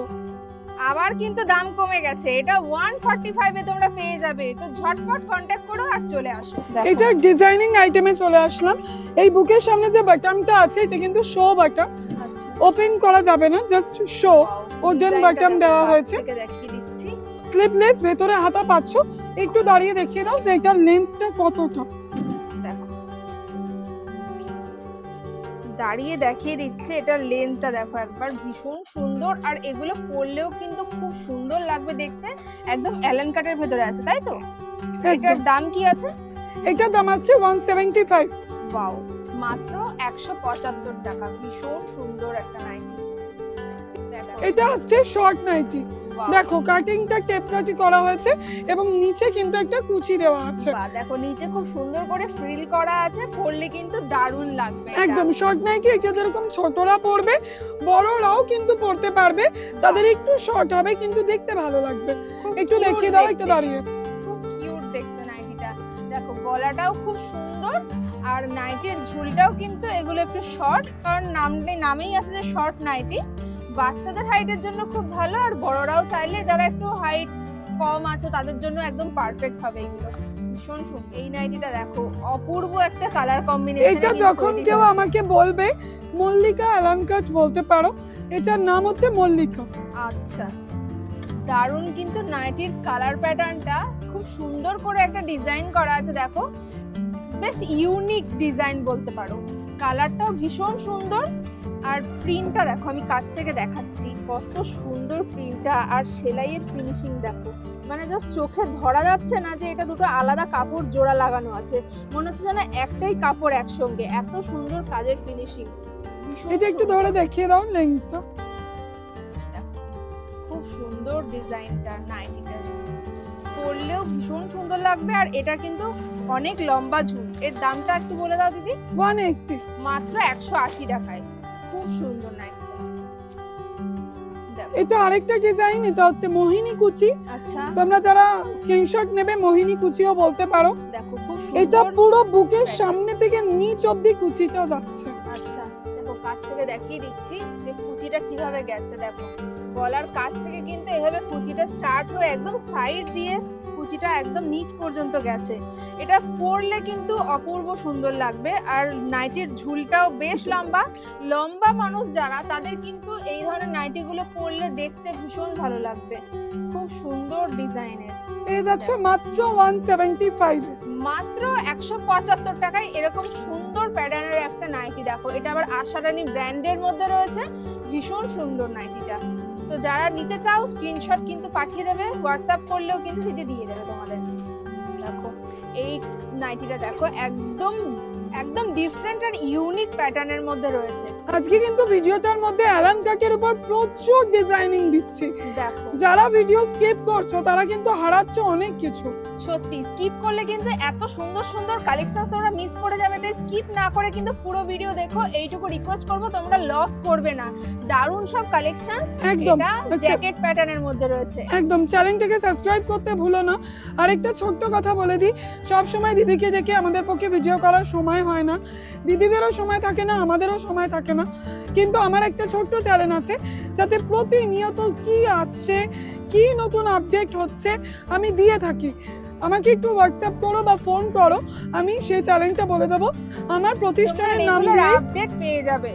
আবার কিন্তু দাম কমে গেছে, এটা 145-এ তোমরা পেয়ে যাবে। তো ঝটপট কন্টাক্ট করো আর চলে আসো। এটা ডিজাইনিং আইটেমে চলে আসলাম। এই বুকের সামনে যে বাটনটা আছে এটা কিন্তু শো বাটন, আচ্ছা, ওপেন করা যাবে না, জাস্ট শো। wooden button দেওয়া হয়েছে। দেখিয়ে দিচ্ছি। স্লিপলেস, ভেতরে হাতা পাচ্ছ। একটু দাঁড়িয়ে দেখিয়ে দাও যে এটার লেন্থটা কতটা। দেখো, দাঁড়িয়ে দেখিয়ে দিচ্ছে, এটার লেন্থটা দেখো একবার, ভীষণ সুন্দর। আর এগুলো পরলেও কিন্তু খুব সুন্দর লাগবে দেখতে, একদম অ্যালান কাটের ভেতরে আছে, তাই তো? এটার দাম কি আছে? এটার দাম আছে 175। ওয়াও, মাত্র 175 টাকা। ভীষণ সুন্দর একটা নাইটি। এটা আসছে শর্ট নাইটি, দেখো কাটিংটা টেপ কাটি করা হয়েছে এবং নিচে কিন্তু একটা কুচি দেওয়া আছে। বাহ, দেখো নিচে খুব সুন্দর করে ফ্রিল করা আছে, পরলে কিন্তু দারুণ লাগবে। একদম শর্ট নাইটি, এটা যেরকম ছোটরা পরবে বড়রাও কিন্তু পরতে পারবে, তাদের একটু শর্ট হবে কিন্তু দেখতে ভালো লাগবে। একটু দেখিয়ে দাও, একটু দাঁড়িয়ে। খুব কিউট দেখতে নাইটিটা। দেখো গলাটাও খুব সুন্দর, আর নাইটির ঝুলটাও কিন্তু এগুলো একটু শর্ট, কারণ নামেই আছে যে শর্ট নাইটি। বাচ্চাদের হাইটের জন্য খুব ভালো, আর বড়রাও চাইলে যারা একটু হাইট কম আছে তাদের জন্য একদম পারফেক্ট হবে এগুলো। ভীষণ সুন্দর এই নাইটিটা, দেখো অপূর্ব একটা কালার কম্বিনেশন। এটা যখন কেউ আমাকে বলবে মল্লিকা অ্যালান কাট বলতে পারো, এটার নাম হচ্ছে মল্লিকা। আচ্ছা, দারুণ কিন্তু নাইটির কালার প্যাটার্নটা, খুব সুন্দর করে একটা ডিজাইন করা আছে, দেখো বেশ ইউনিক ডিজাইন বলতে পারো। কালারটাও ভীষণ সুন্দর, আর প্রিন্টটা দেখো, আমি কাছ থেকে দেখাচ্ছি কত সুন্দর প্রিন্টটা, আর সেলাইয়ের ফিনিশিং দেখো, মানে জাস্ট চোখে ধরা যাচ্ছে না যে এটা দুটো আলাদা কাপড় জোড়া লাগানো আছে, মনে হচ্ছে যেন একটাই কাপড় একসঙ্গে। এত সুন্দর কাজের ফিনিশিং। এটা একটু ধরে দেখিয়ে দাও লেন্থটা। খুব সুন্দর ডিজাইনটা নাইটিটার, পরলেও ভীষণ সুন্দর লাগবে। আর এটা কিন্তু অনেক লম্বা ঝুল। এর দামটা একটু বলে দাও দিদি। 180, মাত্র 180 টাকায়। খুব সুন্দর নাইটিটা। এটা আরেকটা ডিজাইন, এটা হচ্ছে মোহিনী কুচি। আচ্ছা, তোমরা যারা স্ক্রিনশট নেবে মোহিনী কুচিও বলতে পারো। দেখো খুব এটা সুন্দর। পুরো বুকের সামনে থেকে নিচ অবধি কুচিটা যাচ্ছে। আচ্ছা, দেখো কাছ থেকে দেখিয়ে দিচ্ছি যে কুচিটা কিভাবে গেছে। দেখো গলার কাছ থেকে কিন্তু এভাবে কুচিটা স্টার্ট হয়ে একদম সাইড দিয়ে কুচিটা একদম নিচ পর্যন্ত গেছে। এটা পরলে কিন্তু অপূর্ব সুন্দর লাগবে। আর নাইটির ঝুলটাও বেশ লম্বা। লম্বা মানুষ যারা, তাদের কিন্তু এই ধরনের নাইটিগুলো পরলে দেখতে ভীষণ ভালো লাগবে। খুব সুন্দর ডিজাইনের। পেয়ে যাচ্ছে মাত্র 175 মাত্র 175 টাকায় এরকম সুন্দর প্যাটার্নের একটা নাইটি দেখো। এটা আবার আশারানী ব্র্যান্ডের মধ্যে রয়েছে। ভীষণ সুন্দর নাইটিটা। তো যারা নিতে চাও স্ক্রিনশট কিন্তু পাঠিয়ে দেবে, হোয়াটসঅ্যাপ করলেও কিন্তু দিদি দিয়ে দেবে তোমাদের। দেখো এই নাইটিটা দেখো, একদম একদম ডিফারেন্ট আর ইউনিক প্যাটার্নের মধ্যে রয়েছে। আজকে কিন্তু ভিডিওটার মধ্যে অ্যালান কাকের উপর প্রচুর ডিজাইনিং দিচ্ছি। দেখো যারা ভিডিও স্কিপ করছো তারা কিন্তু হারাচ্ছ অনেক কিছু। সত্যি স্কিপ করলে কিন্তু এত সুন্দর সুন্দর কালেকশন তোমরা মিস করে যাবে। তাই স্কিপ না করে কিন্তু পুরো ভিডিও দেখো, এইটুকু রিকোয়েস্ট করব, তোমরা লস করবে না। দারুণ সব কালেকশন, একদম এটা জ্যাকেট প্যাটার্নের মধ্যে রয়েছে। একদম চ্যানেলটাকে সাবস্ক্রাইব করতে ভুলো না। আর একটা ছোট্ট কথা বলে দিই, সব সময় দিদিকে ডেকে আমাদের পক্ষে ভিডিও করার সময় হয় না, দিদিদেরও সময় থাকে না, আমাদেরও সময় থাকে না। কিন্তু আমার একটা ছোট্ট চ্যানেল আছে, যাতে প্রতিনিয়ত কি আসছে, কি নতুন আপডেট হচ্ছে আমি দিয়ে থাকি। আমাকে একটু হোয়াটসঅ্যাপ করো বা ফোন করো, আমি সেই চ্যানেলটা বলে দেবো। আমার প্রতিষ্ঠানের নাম দিয়ে আপডেট পেয়ে যাবে।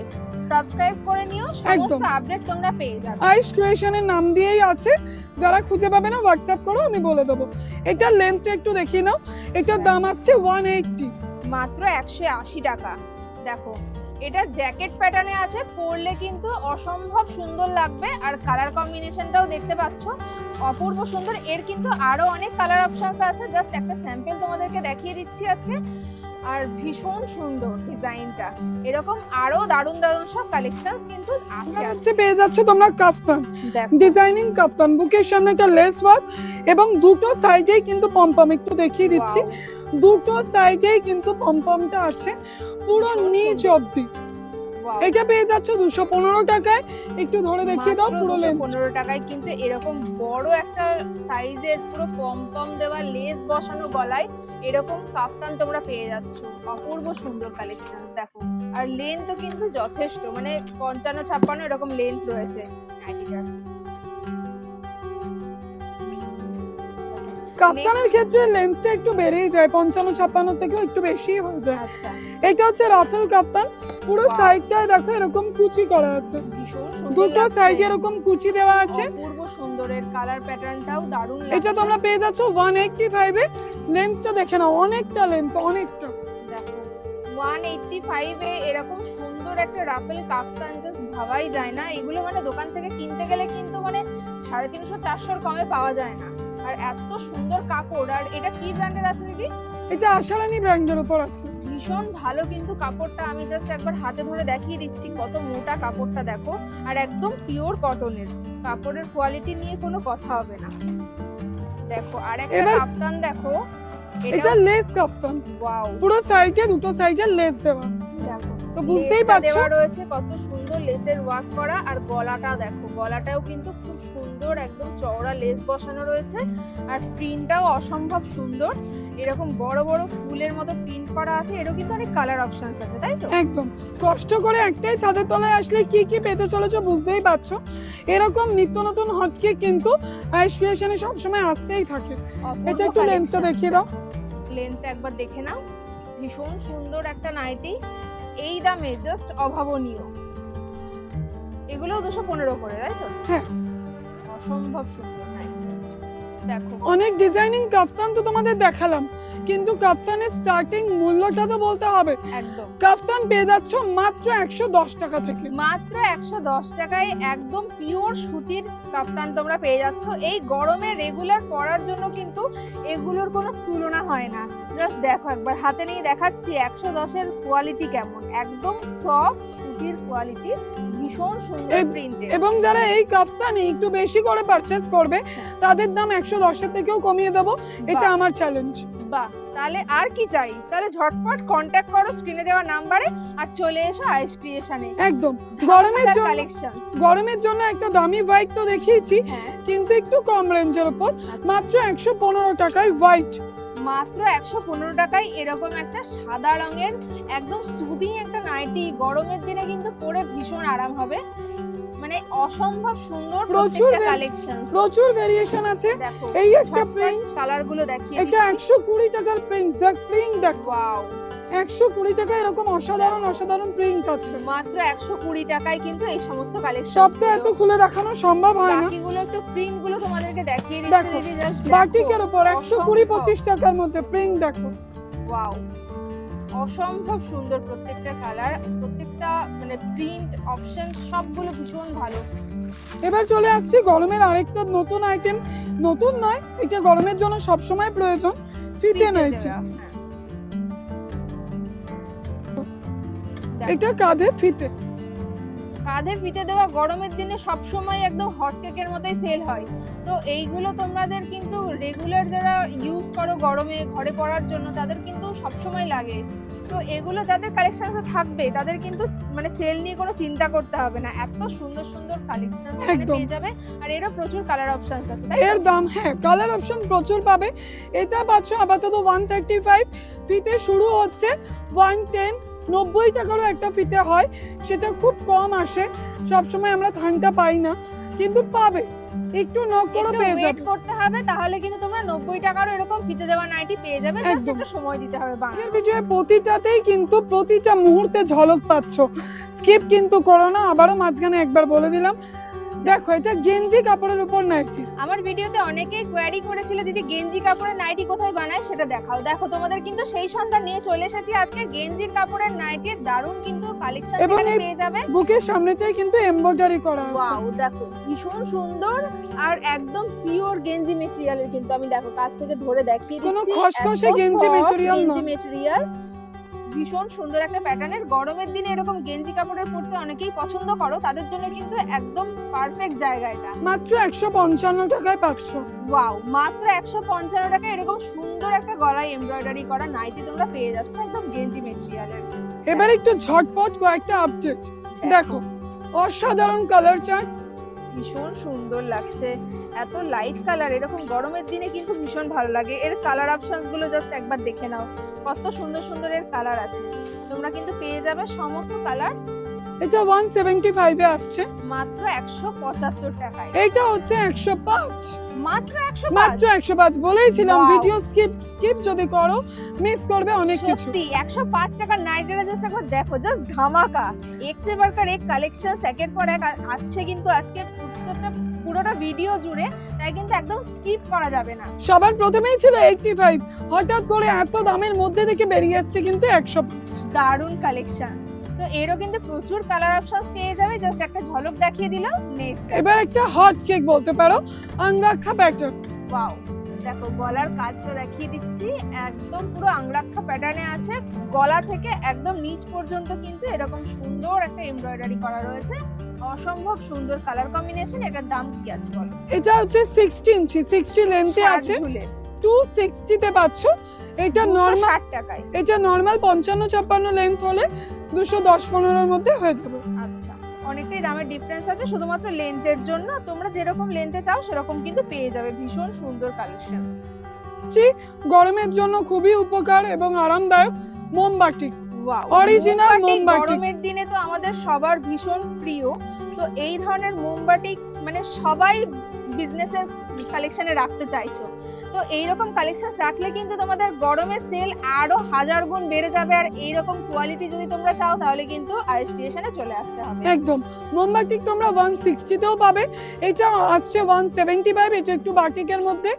সাবস্ক্রাইব করে নিও, সমস্ত আপডেট তোমরা পেয়ে যাবে। আইস ক্রিয়েশনের নাম দিয়েই আছে, যারা খুঁজে পাবে না হোয়াটসঅ্যাপ করো, আমি বলে দেবো। এটার লেন্থটা একটু দেখিয়ে নাও। এটার দাম আসছে 180, মাত্র 180 টাকা। দেখো এটা জ্যাকেট প্যাটার্নে আছে, পরলে কিন্তু অসম্ভব সুন্দর লাগবে। আর কালার কম্বিনেশনটাও দেখতে পাচ্ছ অপূর্ব সুন্দর। এর কিন্তু আরো অনেক কালার অপশনস আছে, জাস্ট একটা স্যাম্পল তোমাদেরকে দেখিয়ে দিচ্ছি আজকে। আর ভীষণ সুন্দর ডিজাইনটা। এরকম আরো দারুণ দারুণ সব কালেকশনস কিন্তু আছে। পেয়ে যাচ্ছ তোমরা কাফতান, ডিজাইনিং কাফতান, বুকের সামনে একটা লেস ওয়ার্ক এবং দুটো সাইডেই কিন্তু পমপম। একটু দেখিয়ে দিচ্ছি, দুটো সাইডেই কিন্তু পমপমটা আছে পুরো নিচ অবধি। এটা পেয়ে যাচ্ছ 215 টাকায়। একটু ধরে দেখিয়ে দাও পুরো লেন্থ। 215 টাকায় কিন্তু এরকম বড় একটা সাইজের পুরো পমপম দেওয়া লেস বসানো গলায় এরকম কাফতান তোমরা পেয়ে যাচ্ছ। অপূর্ব সুন্দর কালেকশনস দেখো। আর লেন্থও কিন্তু যথেষ্ট, মানে 55-56 এরকম লেন্থ রয়েছে নাইটিটার। কাফতানের ক্ষেত্রে লেন্থটা একটু বেড়েই যায়, 55-56 থেকেও একটু বেশি হয়ে যায়। আচ্ছা, এটা হচ্ছে রাফেল কাফতান। পুরো সাইডটায় দেখো এরকম কুচি করা আছে, ভীষণ সুন্দর। দুটো সাইডে এরকম কুচি দেওয়া আছে। অপূর্ব সুন্দরের কালার প্যাটার্নটাও দারুণ লাগছে। এটা তোমরা পেয়ে যাচ্ছ 185 এ। লেন্থটা দেখে নাও, অনেকটা লেন্থ, অনেকটা। দেখো 185 এ এরকম সুন্দর একটা রাফেল কাফতান জাস্ট ভাবাই যায় না। এগুলো মানে দোকান থেকে কিনতে গেলে কিন্তু মানে 350-400 কমে পাওয়া যায় না। আর এত সুন্দর কাপড়। আর এটা কি ব্র্যান্ডের আছে দিদি? এটা আশারানী ব্র্যান্ডের উপর আছে। ভীষণ ভালো কিন্তু কাপড়টা। আমি জাস্ট একবার হাতে ধরে দেখিয়ে দিচ্ছি কত মোটা কাপড়টা দেখো। আর একদম পিওর কটনের। কাপড়ের কোয়ালিটি নিয়ে কোনো কথা হবে না। দেখো আর একটা কাফতান দেখো, এটা লেস কাফতান। ওয়াও, পুরো সাইডে দুটো সাইডে লেস দেওয়া। দেখো তো বুঝতেই পারছো দেওয়া রয়েছে কত সুন্দর লেসের ওয়ার্ক করা। আর গলাটা দেখো, গলাটাও কিন্তু খুব সুন্দর, একদম চওড়া লেস বসানো রয়েছে। আর প্রিন্টটাও অসম্ভব সুন্দর। এরকম বড় বড় ফুলের মতো প্রিন্ট করা আছে। এরও কিন্তু অনেক কালার অপশনস আছে, তাই তো? একদম। কষ্ট করে একটাই ছাদের তলায় আসলে কি কি পেতে চলেছো বুঝতেই পারছো। এরকম নিত্য নতুন হটকেক কিন্তু আইস ক্রিয়েশনে সব সময় আসতেই থাকে। এটা একটু লেন্থটা দেখিয়ে দাও। লেন্থ একবার দেখে নাও। ভীষণ সুন্দর একটা নাইটি, এই দামে জাস্ট অভাবনীয়। এগুলো 215 করে, তাই তো? হ্যাঁ, অসম্ভব সুন্দর নাইটি। দেখো অনেক ডিজাইনিং কাফতান তো তোমাদের দেখালাম, কিন্তু কাফতানের স্টার্টিং মূল্যটা তো বলতে হবে। একদম। কাফতান পেয়ে যাচ্ছ মাত্র 110 টাকা থেকে। মাত্র 110 টাকায় একদম পিওর সুতির কাফতান তোমরা পেয়ে যাচ্ছ। এই গরমে রেগুলার পরার জন্য কিন্তু এগুলোর কোনো তুলনা হয় না। জাস্ট দেখো একবার হাতে নিয়ে দেখাচ্ছি 110 এর কোয়ালিটি কেমন। একদম সফট সুতির কোয়ালিটি, ভীষণ সুন্দর প্রিন্টেড। এবং যারা এই কাফতানি একটু বেশি করে পারচেজ করবে তাদের দাম 110 এর থেকেও কমিয়ে দেব। এটা আমার চ্যালেঞ্জ। বাহ, তাহলে আর কি চাই? তাহলে ঝটপট কন্টাক্ট করো স্ক্রিনে দেওয়া নাম্বারে আর চলে এসো আইস ক্রিয়েশনে। একদম। গরমের জন্য একটা দামি হোয়াইট তো দেখিয়েছি, কিন্তু একটু কম রেঞ্জের উপর। মাত্র 115 টাকায় হোয়াইট। মাত্র 115 টাকায় এরকম একটা সাদা রঙের একদম সুদিং একটা নাইটি গরমের দিনে কিন্তু পরে ভীষণ আরাম হবে। মানে মানে অসম্ভব সুন্দর প্রচুর প্রত্যেকটা কালেকশন, প্রচুর ভেরিয়েশন আছে। দেখো এই একটা প্রিন্ট, কালার গুলো দেখিয়ে এটা 120 টাকার প্রিন্ট, যা প্রিন্ট দেখো, ওয়াও 120 টাকা এরকম অসাধারণ অসাধারণ প্রিন্ট আছে। মাত্র 120 টাকায় কিন্তু এই সমস্ত কালেকশন। সব তো এত খুলে দেখানো সম্ভব হয় না। বাকিগুলো একটু প্রিন্ট গুলো তোমাদেরকে দেখিয়ে দেখো, দিচ্ছি দিদি, জাস্ট বাটিকের উপর 120-25 টাকার মধ্যে প্রিন্ট দেখো। ওয়াও অসম্ভব সুন্দর প্রত্যেকটা কালার, প্রত্যেকটা মানে প্রিন্ট অপশন সবগুলো ভীষণ ভালো। এবার চলে আসছি গরমের আরেকটা নতুন আইটেম, নতুন নয়, এটা গরমের জন্য সব সময় প্রয়োজন, ফিতে নাইটি। এটা কাঁধে ফিতে, কাঁধে ফিতে দেওয়া গরমের দিনে সব সময় একদম হট কেকের মতোই সেল হয়। তো এইগুলো তোমাদের কিন্তু রেগুলার যারা ইউজ করো গরমে ঘরে পরার জন্য তাদের কিন্তু সব সময় লাগে। তো এগুলো যাদের কালেকশনসে থাকবে তাদের কিন্তু মানে সেল নিয়ে কোনো চিন্তা করতে হবে না, এত সুন্দর সুন্দর কালেকশন এখানে একদম। পেয়ে যাবে। আর এরও প্রচুর কালার অপশনস আছে, তাই এর দাম, হ্যাঁ কালার অপশন প্রচুর পাবে। এটা পাচ্ছ আপাতত 135, ফিতে শুরু হচ্ছে 110। 90 টাকারও একটা ফিতে হয়, সেটা খুব কম আসে, সবসময় আমরা থানটা পাই না, কিন্তু পাবে, একটু নক করে একটু পেয়ে ওয়েট যাবে। করতে হবে, তাহলে কিন্তু তোমরা 90 টাকারও এরকম ফিতে দেওয়া নাইটি পেয়ে যাবে, জাস্ট একদম। একটু সময় দিতে হবে বানাতে। ভিডিওর প্রতিটাতেই কিন্তু প্রতিটা মুহূর্তে ঝলক পাচ্ছ, স্কিপ কিন্তু করো না। আবারও মাঝখানে একবার বলে দিলাম, দেখো এটা গেঞ্জি কাপড়ের উপর নাইটি। আমার ভিডিওতে অনেকেই কোয়ারি করেছিল দিদি গেঞ্জি কাপড়ের নাইটি কোথায় বানায় সেটা দেখাও। দেখো তোমাদের কিন্তু সেই সন্ধান নিয়ে চলে এসেছি আজকে। গেঞ্জির কাপড়ের নাইটির দারুণ কিন্তু কালেকশন এবং এখানে এই পেয়ে যাবে। বুকের সামনেটাই কিন্তু এমব্রয়ডারি করা আছে। ওয়াও দেখো ভীষণ সুন্দর আর একদম পিওর গেঞ্জি মেটেরিয়ালের, কিন্তু আমি দেখো কাছ থেকে ধরে দেখিয়ে কোনো দিচ্ছি, খসখসে এত গেঞ্জি soft material গেঞ্জি নয়। মেটেরিয়াল, ভীষণ সুন্দর একটা প্যাটার্নের। গরমের দিনে এরকম গেঞ্জি কাপড়ের পরতে অনেকেই পছন্দ করো, তাদের জন্য কিন্তু একদম পারফেক্ট জায়গা এটা। মাত্র 155 টাকায় পাচ্ছ। ওয়াও মাত্র 155 টাকা এরকম সুন্দর একটা গলায় এমব্রয়ডারি করা নাইটি তোমরা পেয়ে যাচ্ছ একদম গেঞ্জি মেটেরিয়ালের। এবার একটু ঝটপট কয়েকটা আপডেট দেখো, অসাধারণ কালার চার্ট, ভীষণ সুন্দর লাগছে, এত লাইট কালার, এরকম গরমের দিনে কিন্তু ভীষণ ভালো লাগে। এর কালার অপশনস গুলো জাস্ট একবার দেখে নাও, কত সুন্দর সুন্দর এর কালার আছে। তোমরা কিন্তু পেয়ে যাবে সমস্ত কালার এটা 175 এ আসছে, মাত্র 175 টাকায়। এটা হচ্ছে 105, মাত্র 105, মাত্র 105 বলেইছিলাম। Wow. ভিডিও স্কিপ যদি করো মিস করবে অনেক কিছু। সত্যি 105 টাকার নাইটিটা জাস্ট একবার দেখো, জাস্ট ধামাকা। এক সে বারকার এক কালেকশন একের পর এক আসছে কিন্তু আজকে পুরোটা ভিডিও জুড়ে, তাই কিন্তু একদম স্কিপ করা যাবে না। সবার প্রথমেই ছিল 85, হঠাৎ করে এত দামের মধ্যে থেকে বেরিয়ে আসছে কিন্তু 105। দারুন কালেকশন। তো এরও কিন্তু প্রচুর কালার অপশনস পেয়ে যাবে, জাস্ট একটা ঝলক দেখিয়ে দিলাম। নেক্সট এবার একটা হট কেক বলতে পারো, আংরাক্ষা প্যাটার্ন। ওয়াও দেখো গলার কাজটা দেখিয়ে দিচ্ছি, একদম পুরো আংরাক্ষা প্যাটার্নে আছে, গলা থেকে একদম নিচ পর্যন্ত কিন্তু এরকম সুন্দর একটা এমব্রয়ডারি করা রয়েছে, অসম্ভব সুন্দর কালার কম্বিনেশন। এটার দাম কি আছে বলো? এটা হচ্ছে 60 ইঞ্চি, 60 লেন্থে আছে, 260 তে পাচ্ছ। এটা নরমাল 60 টাকায়। এটা নরমাল 55-56 লেন্থ হলে 210-15 এর মধ্যে হয়ে যাবে। আচ্ছা অনেকটাই দামের ডিফারেন্স আছে শুধুমাত্র লেন্থের জন্য, তোমরা যেরকম লেন্থে চাও সেরকম কিন্তু পেয়ে যাবে। ভীষণ সুন্দর কালেকশন, গরমের জন্য খুবই উপকার এবং আরামদায়ক মোমবাতি, ওয়াও অরিজিনাল মোমবাতি। গরমের দিনে তো আমাদের সবার ভীষণ প্রিয়, তো এই ধরনের মোমবাতি মানে সবাই বিজনেসের কালেকশনে রাখতে চাইছো, তো এইরকম কালেকশন রাখলে কিন্তু তোমাদের গরমের সেল আরো 1000 গুণ বেড়ে যাবে। আর এইরকম কোয়ালিটি যদি তোমরা চাও তাহলে কিন্তু আইস ক্রিয়েশনে চলে আসতে হবে। একদম মোমবাতি তোমরা 160 তেও পাবে, এটা আসছে 175। এটা একটু বাটিকের মধ্যে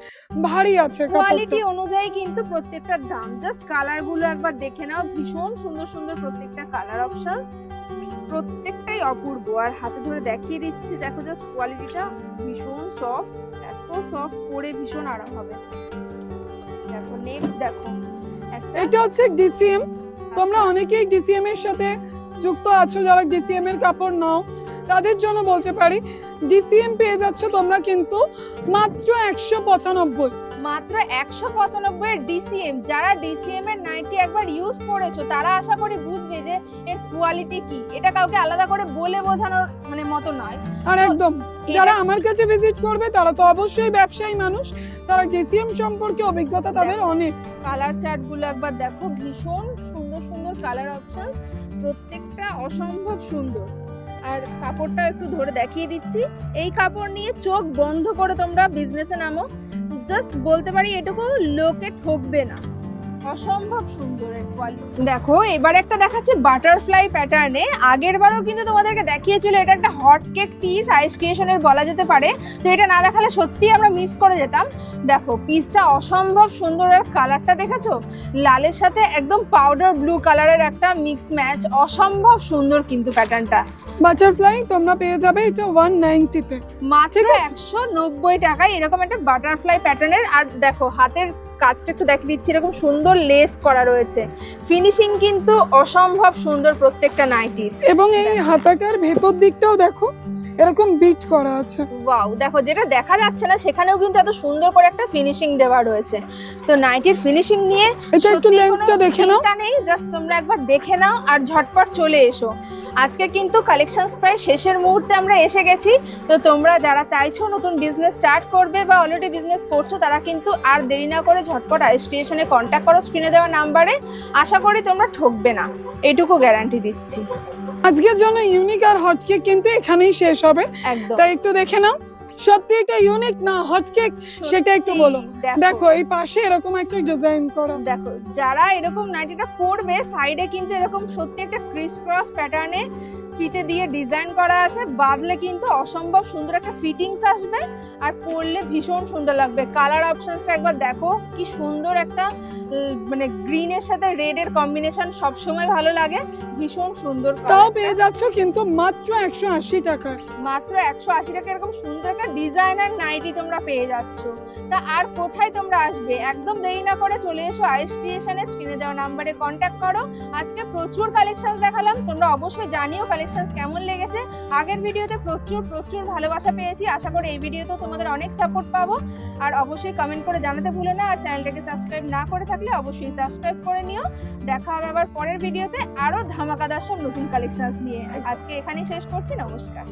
ভারী আছে, কোয়ালিটি অনুযায়ী কিন্তু প্রত্যেকটা দাম। জাস্ট কালার গুলো একবার দেখে নাও, ভীষণ সুন্দর সুন্দর প্রত্যেকটা কালার অপশনস, প্রত্যেকটাই অপূর্ব। আর হাতে ধরে দেখিয়ে দিচ্ছি, দেখো জাস্ট কোয়ালিটিটা ভীষণ সফট, এত সফট পরে ভীষণ আরাম হবে। দেখো নেক্সট দেখো এটা হচ্ছে ডিসিএম। তোমরা অনেকেই ডিসিএম এর সাথে যুক্ত আছো, যারা ডিসিএম এর কাপড় নাও তাদের জন্য বলতে পারি, ডিসিএম পেয়ে যাচ্ছ তোমরা কিন্তু মাত্র 195। মাত্র 195 এর ডিসিএম। যারা ডিসিএম এর নাইটি একবার ইউজ করেছো তারা আশা করি বুঝবে যে এর কোয়ালিটি কি। এটা কাউকে আলাদা করে বলে বোঝানোর মানে মতো নয়। আর একদম যারা আমার কাছে ভিজিট করবে তারা তো অবশ্যই ব্যবসায়ী মানুষ, তারা ডিসিএম সম্পর্কে অভিজ্ঞতা তাদের অনেক। কালার চার্ট গুলো একবার দেখো, ভীষণ সুন্দর সুন্দর কালার অপশনস, প্রত্যেকটা অসম্ভব সুন্দর। আর কাপড়টা একটু ধরে দেখিয়ে দিচ্ছি, এই কাপড় নিয়ে চোখ বন্ধ করে তোমরা বিজনেসে নামো, জাস্ট বলতে পারি এটুকু লোকে ঠকবে না, অসম্ভব সুন্দর এর কোয়ালিটি। দেখো এবার একটা দেখাচ্ছে বাটারফ্লাই প্যাটার্নে, আগের বারও কিন্তু তোমাদেরকে দেখিয়েছিল, এটা একটা হট কেক পিস আইস ক্রিয়েশনের বলা যেতে পারে, তো এটা না দেখালে সত্যি আমরা মিস করে যেতাম। দেখো পিসটা অসম্ভব সুন্দর, আর কালারটা দেখেছো, লালের সাথে একদম পাউডার ব্লু কালারের একটা মিক্স ম্যাচ, অসম্ভব সুন্দর কিন্তু প্যাটার্নটা। বাটারফ্লাই তোমরা পেয়ে যাবে এটা 190 তে, মাত্র 190 টাকায় এরকম একটা বাটারফ্লাই প্যাটার্নের। আর দেখো হাতের কাজটা একটু দেখিয়ে দিচ্ছি, এরকম সুন্দর লেস করা রয়েছে, ফিনিশিং কিন্তু অসম্ভব সুন্দর প্রত্যেকটা নাইটির। এবং এই হাতাটার ভেতর দিকটাও দেখো এরকম বিট করা আছে। ওয়াও, দেখো যেটা দেখা যাচ্ছে না সেখানেও কিন্তু এত সুন্দর করে একটা ফিনিশিং দেওয়া রয়েছে। তো নাইটির ফিনিশিং নিয়ে এটা একটু লেন্থটা দেখে নাও, চিন্তা নেই, জাস্ট তোমরা একবার দেখে নাও আর ঝটপট চলে এসো। আজকে কিন্তু কালেকশনস প্রায় শেষের মুহূর্তে আমরা এসে গেছি, তো তোমরা যারা চাইছো নতুন বিজনেস স্টার্ট করবে বা অলরেডি বিজনেস করছো তারা কিন্তু আর দেরি না করে ঝটপট আইস ক্রিয়েশনে কন্ট্যাক্ট করো স্ক্রিনে দেওয়া নাম্বারে, আশা করি তোমরা ঠকবে না, এইটুকু গ্যারান্টি দিচ্ছি। আজকের জন্য ইউনিক আর হট কেক কিন্তু এখানেই শেষ হবে, একদম তাই একটু দেখে নাও সত্যি এটা ইউনিক না হট কেক সেটা একটু বলো। দেখো এই পাশে এরকম একটা ডিজাইন করা, দেখো যারা এরকম নাইটিটা পরবে সাইডে কিন্তু এরকম সত্যি একটা ক্রিস ক্রস প্যাটার্নে ফিতে দিয়ে ডিজাইন করা আছে, বাঁধলে কিন্তু অসম্ভব সুন্দর একটা ফিটিংস আসবে আর পরলে ভীষণ সুন্দর লাগবে। কালার অপশনসটা একবার দেখো কি সুন্দর, একটা মানে গ্রিনের সাথে রেড এর কম্বিনেশন সবসময় ভালো লাগে, ভীষণ সুন্দর। তাও পেয়ে যাচ্ছ কিন্তু মাত্র 180 টাকায়, মাত্র 180 টাকা এরকম সুন্দর একটা ডিজাইনার নাইটি তোমরা পেয়ে যাচ্ছ। তা আর কোথায় তোমরা আসবে, একদম দেরি না করে চলে এসো আইস ক্রিয়েশনে, স্ক্রিনে দেওয়া নাম্বারে কন্ট্যাক্ট করো। আজকে প্রচুর কালেকশন দেখালাম, তোমরা অবশ্যই জানিও কালেকশন কেমন লেগেছে। আগের ভিডিওতে প্রচুর ভালোবাসা পেয়েছি, আশা করি এই ভিডিওতেও তোমাদের অনেক সাপোর্ট পাবো। আর অবশ্যই কমেন্ট করে জানাতে ভুলো না, আর চ্যানেলটাকে সাবস্ক্রাইব না করে থাকলে অবশ্যই সাবস্ক্রাইব করে নিও। দেখা হবে আবার পরের ভিডিওতে আরো ধামাকাদার সব নতুন কালেকশনস নিয়ে। আজকে এখানেই শেষ করছি, নমস্কার।